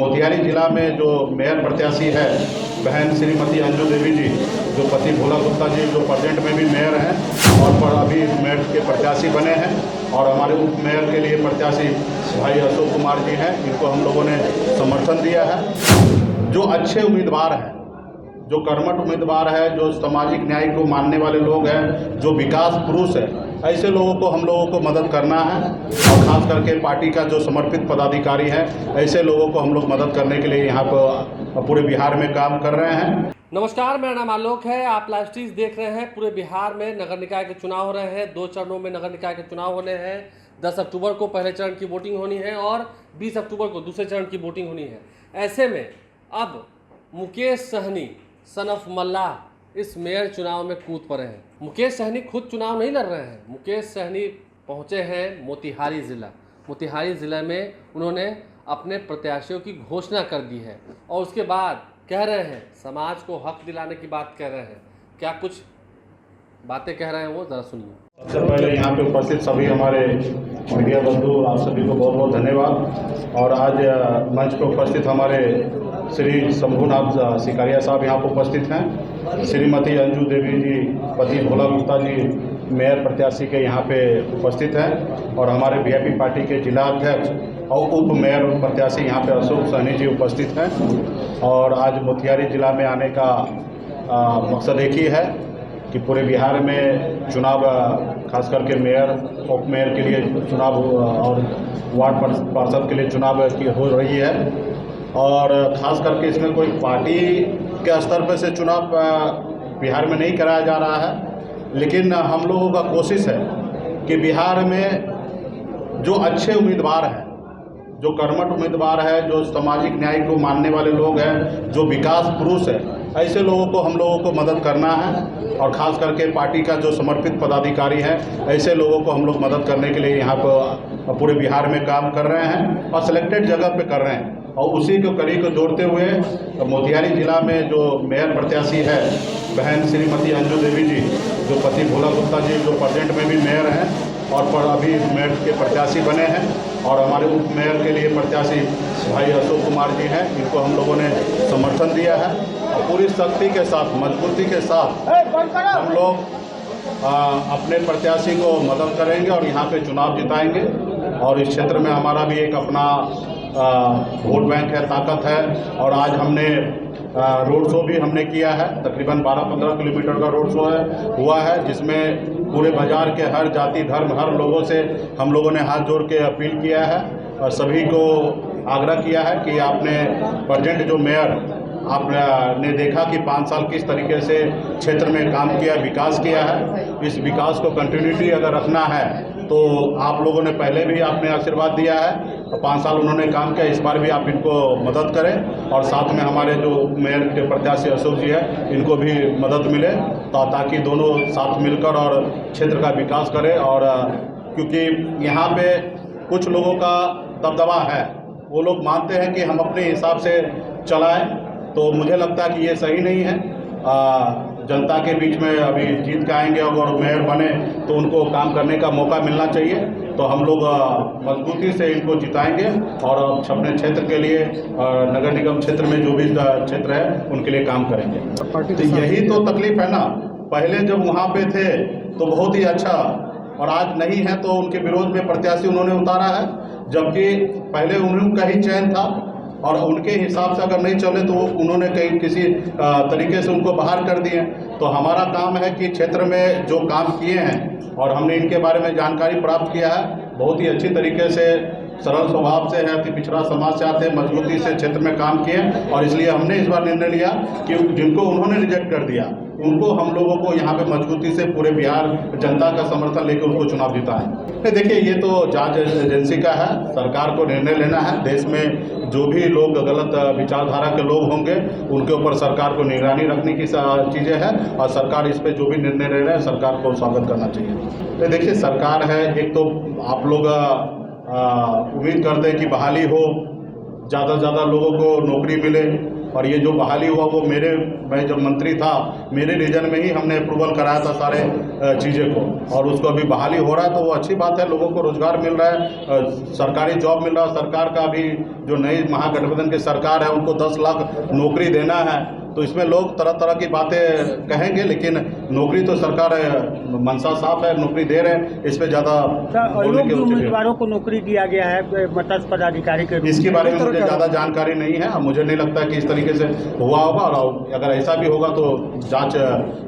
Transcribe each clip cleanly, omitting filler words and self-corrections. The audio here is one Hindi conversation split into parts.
मोतिहारी जिला में जो मेयर प्रत्याशी है बहन श्रीमती अंजू देवी जी, जो पति भोला गुप्ता जी जो प्रेजेंट में भी मेयर हैं और पर अभी मेयर के प्रत्याशी बने हैं, और हमारे उप मेयर के लिए प्रत्याशी भाई अशोक कुमार जी हैं, इनको हम लोगों ने समर्थन दिया है। जो अच्छे उम्मीदवार हैं, जो कर्मठ उम्मीदवार है, जो सामाजिक न्याय को मानने वाले लोग हैं, जो विकास पुरुष है, ऐसे लोगों को हम लोगों को मदद करना है। और ख़ास करके पार्टी का जो समर्पित पदाधिकारी है, ऐसे लोगों को हम लोग मदद करने के लिए यहाँ पर पूरे बिहार में काम कर रहे हैं। नमस्कार, मेरा नाम आलोक है। आप लाइव देख रहे हैं। पूरे बिहार में नगर निकाय के चुनाव हो रहे हैं। 2 चरणों में नगर निकाय के चुनाव होने हैं। 10 अक्टूबर को पहले चरण की वोटिंग होनी है और 20 अक्टूबर को दूसरे चरण की वोटिंग होनी है। ऐसे में अब मुकेश सहनी सन ऑफ मल्लाह इस मेयर चुनाव में कूद पड़े हैं। मुकेश सहनी खुद चुनाव नहीं लड़ रहे हैं। मुकेश सहनी पहुंचे हैं मोतिहारी ज़िला। मोतिहारी ज़िला में उन्होंने अपने प्रत्याशियों की घोषणा कर दी है और उसके बाद कह रहे हैं समाज को हक दिलाने की बात कह रहे हैं। क्या कुछ बातें कह रहे हैं वो ज़रा सुनिए। सबसे पहले यहाँ पे उपस्थित सभी हमारे मीडिया बंधु, आप सभी को बहुत बहुत धन्यवाद। और आज मंच पर उपस्थित हमारे श्री शंभुनाथ सिकारिया साहब यहाँ पर उपस्थित हैं। श्रीमती अंजू देवी जी, पति भोला गुप्ता जी मेयर प्रत्याशी के यहाँ पे उपस्थित हैं, और हमारे वीआईपी पार्टी के जिला अध्यक्ष और उप मेयर प्रत्याशी यहाँ पे अशोक सहनी जी उपस्थित हैं। और आज मोतिहारी जिला में आने का मकसद एक ही है कि पूरे बिहार में चुनाव, खास करके मेयर, उप मेयर के लिए चुनाव और वार्ड पार्षद के लिए चुनाव की हो रही है। और ख़ास करके इसमें कोई पार्टी के स्तर पर से चुनाव बिहार में नहीं कराया जा रहा है, लेकिन हम लोगों का कोशिश है कि बिहार में जो अच्छे उम्मीदवार हैं, जो कर्मठ उम्मीदवार है, जो सामाजिक न्याय को मानने वाले लोग हैं, जो विकास पुरुष है, ऐसे लोगों को हम लोगों को मदद करना है। और ख़ास करके पार्टी का जो समर्पित पदाधिकारी है, ऐसे लोगों को हम लोग मदद करने के लिए यहाँ पर पूरे बिहार में काम कर रहे हैं और सिलेक्टेड जगह पे कर रहे हैं। और उसी को कड़ी को जोड़ते हुए मोतिहारी जिला में जो मेयर प्रत्याशी है बहन श्रीमती अंजू देवी जी, जो पति भोला गुप्ता जी जो प्रेजेंट में भी मेयर हैं और पर अभी मेयर के प्रत्याशी बने हैं, और हमारे उप मेयर के लिए प्रत्याशी भाई अशोक कुमार जी हैं, इनको हम लोगों ने समर्थन दिया है। और पूरी शक्ति के साथ, मजबूती के साथ हम लोग अपने प्रत्याशी को मदद करेंगे और यहाँ पे चुनाव जिताएंगे। और इस क्षेत्र में हमारा भी एक अपना वोट बैंक है, ताकत है। और आज हमने रोड शो भी हमने किया है, तकरीबन 12-15 किलोमीटर का रोड शो हुआ है, जिसमें पूरे बाजार के हर जाति धर्म हर लोगों से हम लोगों ने हाथ जोड़ के अपील किया है और सभी को आग्रह किया है कि आपने प्रेजेंट जो मेयर आपने देखा कि 5 साल किस तरीके से क्षेत्र में काम किया, विकास किया है। इस विकास को कंटिन्यूटी अगर रखना है तो आप लोगों ने पहले भी आपने आशीर्वाद दिया है और 5 साल उन्होंने काम किया, इस बार भी आप इनको मदद करें। और साथ में हमारे जो मेयर के प्रत्याशी अशोक जी है, इनको भी मदद मिले ताकि दोनों साथ मिलकर और क्षेत्र का विकास करें। और क्योंकि यहाँ पे कुछ लोगों का दबदबा है, वो लोग मानते हैं कि हम अपने हिसाब से चलाएं, तो मुझे लगता है कि ये सही नहीं है। जनता के बीच में अभी जीत के आएंगे और मेयर बने तो उनको काम करने का मौका मिलना चाहिए। तो हम लोग मजबूती से इनको जिताएंगे और अपने क्षेत्र के लिए नगर निगम क्षेत्र में जो भी क्षेत्र है उनके लिए काम करेंगे। तो यही तो तकलीफ है ना, पहले जब वहाँ पे थे तो बहुत ही अच्छा, और आज नहीं है तो उनके विरोध में प्रत्याशी उन्होंने उतारा है, जबकि पहले उनका ही चयन था और उनके हिसाब से अगर नहीं चले तो उन्होंने कहीं किसी तरीके से उनको बाहर कर दिए। तो हमारा काम है कि क्षेत्र में जो काम किए हैं और हमने इनके बारे में जानकारी प्राप्त किया है, बहुत ही अच्छी तरीके से, सरल स्वभाव से है, अति पिछड़ा समाज से आते हैं, मजबूती से क्षेत्र में काम किए। और इसलिए हमने इस बार निर्णय लिया कि जिनको उन्होंने रिजेक्ट कर दिया उनको हम लोगों को यहाँ पे मजबूती से पूरे बिहार जनता का समर्थन लेकर उनको चुनाव जिताएं। देखिए, ये तो जांच एजेंसी का है, सरकार को निर्णय लेना है। देश में जो भी लोग गलत विचारधारा के लोग होंगे उनके ऊपर सरकार को निगरानी रखने की चीज़ें हैं, और सरकार इस पर जो भी निर्णय ले रहे हैं सरकार को स्वागत करना चाहिए। तो देखिए, सरकार है, एक तो आप लोग उम्मीद करते हैं कि बहाली हो, ज़्यादा से ज़्यादा लोगों को नौकरी मिले, और ये जो बहाली हुआ वो मैं जब मंत्री था मेरे रीजन में ही हमने अप्रूवल कराया था सारे चीज़ें को, और उसको अभी बहाली हो रहा है तो वो अच्छी बात है। लोगों को रोजगार मिल रहा है, सरकारी जॉब मिल रहा है। सरकार का भी जो नई महागठबंधन की सरकार है उनको 10 लाख नौकरी देना है, तो इसमें लोग तरह तरह की बातें कहेंगे, लेकिन नौकरी तो सरकार मनसा साफ है, नौकरी दे रहे हैं। इस पे ज़्यादा उम्मीदवारों को नौकरी दिया गया है मत्स्य पदाधिकारी के रूप में, इसके बारे में मुझे ज़्यादा जानकारी नहीं है। मुझे नहीं लगता कि इस तरीके से हुआ होगा, और अगर ऐसा भी होगा तो जांच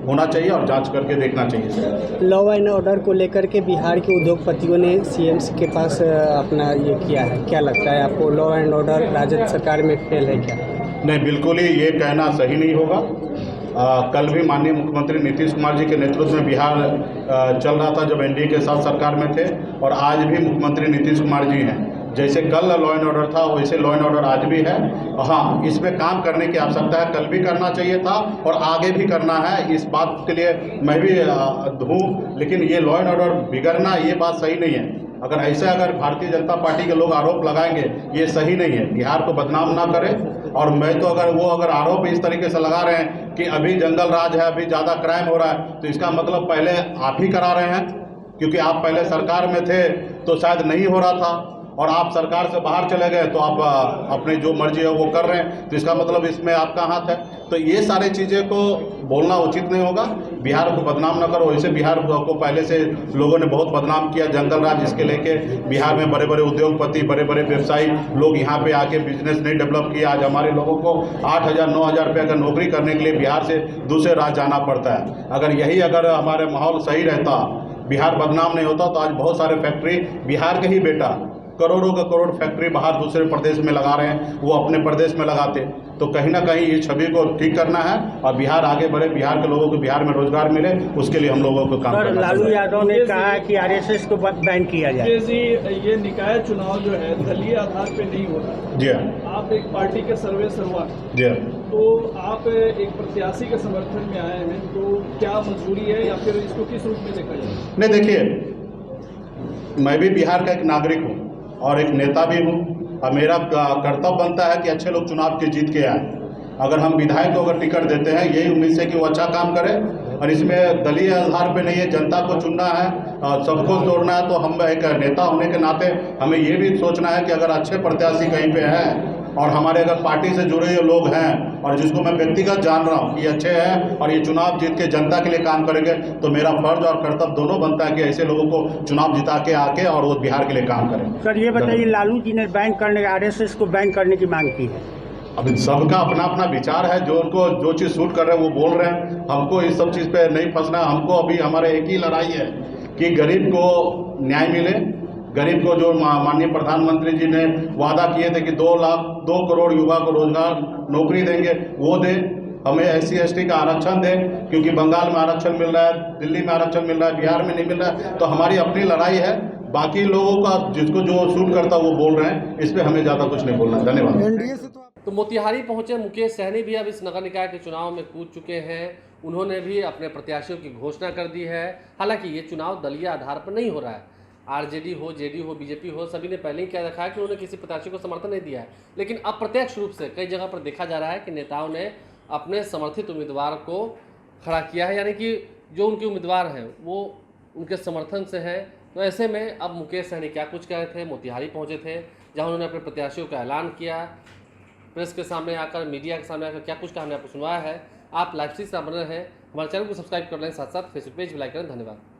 होना चाहिए और जांच करके देखना चाहिए। लॉ एंड ऑर्डर को लेकर के बिहार के उद्योगपतियों ने सीएम के पास अपना ये किया है, क्या लगता है आपको? लॉ एंड ऑर्डर राजद सरकार में फेल है क्या? नहीं, बिल्कुल ही ये कहना सही नहीं होगा। कल भी माननीय मुख्यमंत्री नीतीश कुमार जी के नेतृत्व में बिहार चल रहा था जब एनडीए के साथ सरकार में थे, और आज भी मुख्यमंत्री नीतीश कुमार जी हैं। जैसे कल लॉ एंड ऑर्डर था वैसे लॉ एंड ऑर्डर आज भी है। हाँ, इसमें काम करने की आवश्यकता है, कल भी करना चाहिए था और आगे भी करना है। इस बात के लिए मैं भी हूँ, लेकिन ये लॉ एंड ऑर्डर बिगड़ना ये बात सही नहीं है। अगर भारतीय जनता पार्टी के लोग आरोप लगाएंगे ये सही नहीं है। बिहार को बदनाम ना करें। और मैं तो अगर आरोप इस तरीके से लगा रहे हैं कि अभी जंगल राज है, अभी ज़्यादा क्राइम हो रहा है, तो इसका मतलब पहले आप ही करा रहे हैं, क्योंकि आप पहले सरकार में थे तो शायद नहीं हो रहा था, और आप सरकार से बाहर चले गए तो आप अपनी जो मर्जी है वो कर रहे हैं, तो इसका मतलब इसमें आपका हाथ है। तो ये सारी चीज़ें को बोलना उचित नहीं होगा। बिहार को बदनाम ना करो। वैसे बिहार को पहले से लोगों ने बहुत बदनाम किया, जंगल राज इसके लेके बिहार में बड़े बड़े उद्योगपति, बड़े बड़े व्यवसायी लोग यहाँ पे आके बिजनेस नहीं डेवलप किया। आज हमारे लोगों को 8,000 9,000 रुपये का नौकरी करने के लिए बिहार से दूसरे राज्य जाना पड़ता है। अगर हमारे माहौल सही रहता, बिहार बदनाम नहीं होता, तो आज बहुत सारे फैक्ट्री बिहार के ही बेटा करोड़ों का करोड़ फैक्ट्री बाहर दूसरे प्रदेश में लगा रहे हैं, वो अपने प्रदेश में लगाते। तो कहीं ना कहीं ये छवि को ठीक करना है और बिहार आगे बढ़े, बिहार के लोगों को बिहार में रोजगार मिले, उसके लिए हम लोगों को काम करना है। लालू यादव ने कहा कि आरएसएस को बैन किया जाए। जी, ये निकाय चुनाव जो है दलीय आधार पे नहीं होता। जी हाँ। आप एक पार्टी के सर्वे सर्वा, जी हाँ। तो आप एक प्रत्याशी के समर्थन में आए हैं, तो क्या मंजूरी है या फिर इसको किस रूप में देखा जाए? नहीं, देखिए, मैं भी बिहार का एक नागरिक हूँ और एक नेता भी हूँ, और मेरा कर्तव्य बनता है कि अच्छे लोग चुनाव के जीत के आए। अगर हम विधायक को अगर टिकट देते हैं यही उम्मीद से कि वो अच्छा काम करे, और इसमें दलीय आधार पे नहीं है, जनता को चुनना है, सबको जोड़ना है। तो हम एक नेता होने के नाते हमें ये भी सोचना है कि अगर अच्छे प्रत्याशी कहीं पे हैं और हमारे अगर पार्टी से जुड़े हुए लोग हैं और जिसको मैं व्यक्तिगत जान रहा हूँ कि अच्छे हैं और ये चुनाव जीत के जनता के लिए काम करेंगे, तो मेरा फर्ज और कर्तव्य दोनों बनता है कि ऐसे लोगों को चुनाव जिता के आके और वो बिहार के लिए काम करें। सर ये बताइए, लालू जी ने बैन करने, आरएसएस को बैन करने की मांग की है। अब सबका अपना अपना विचार है, जो उनको जो चीज़ सूट कर रहे हैं वो बोल रहे हैं। हमको इस सब चीज़ पे नहीं फंसना है। हमको अभी हमारे एक ही लड़ाई है कि गरीब को न्याय मिले। गरीब को जो माननीय प्रधानमंत्री जी ने वादा किए थे कि 2 करोड़ युवा को रोजगार नौकरी देंगे, वो दे। हमें SC ST का आरक्षण दें, क्योंकि बंगाल में आरक्षण मिल रहा है, दिल्ली में आरक्षण मिल रहा है, बिहार में नहीं मिल रहा है। तो हमारी अपनी लड़ाई है। बाकी लोगों का जिसको जो सूट करता वो बोल रहे हैं, इस पर हमें ज़्यादा कुछ नहीं बोलना है। धन्यवाद। तो मोतिहारी पहुंचे मुकेश सहनी भी अब इस नगर निकाय के चुनाव में कूद चुके हैं। उन्होंने भी अपने प्रत्याशियों की घोषणा कर दी है। हालांकि ये चुनाव दलीय आधार पर नहीं हो रहा है। RJD हो, JD हो, BJP हो, सभी ने पहले ही कह रखा है कि उन्होंने किसी प्रत्याशी को समर्थन नहीं दिया है। लेकिन अप्रत्यक्ष रूप से कई जगह पर देखा जा रहा है कि नेताओं ने अपने समर्थित उम्मीदवार को खड़ा किया है, यानी कि जो उनके उम्मीदवार हैं वो उनके समर्थन से हैं। तो ऐसे में अब मुकेश सहनी क्या कुछ कह रहे थे, मोतिहारी पहुँचे थे जहाँ उन्होंने अपने प्रत्याशियों का ऐलान किया, प्रेस के सामने आकर, मीडिया के सामने आकर क्या कुछ कहा हमने आपको सुनवाया है। आप लाइव स्ट्रीम से बने रहें, हमारे चैनल को सब्सक्राइब कर लें, साथ साथ फेसबुक पेज भी लाइक करें। धन्यवाद।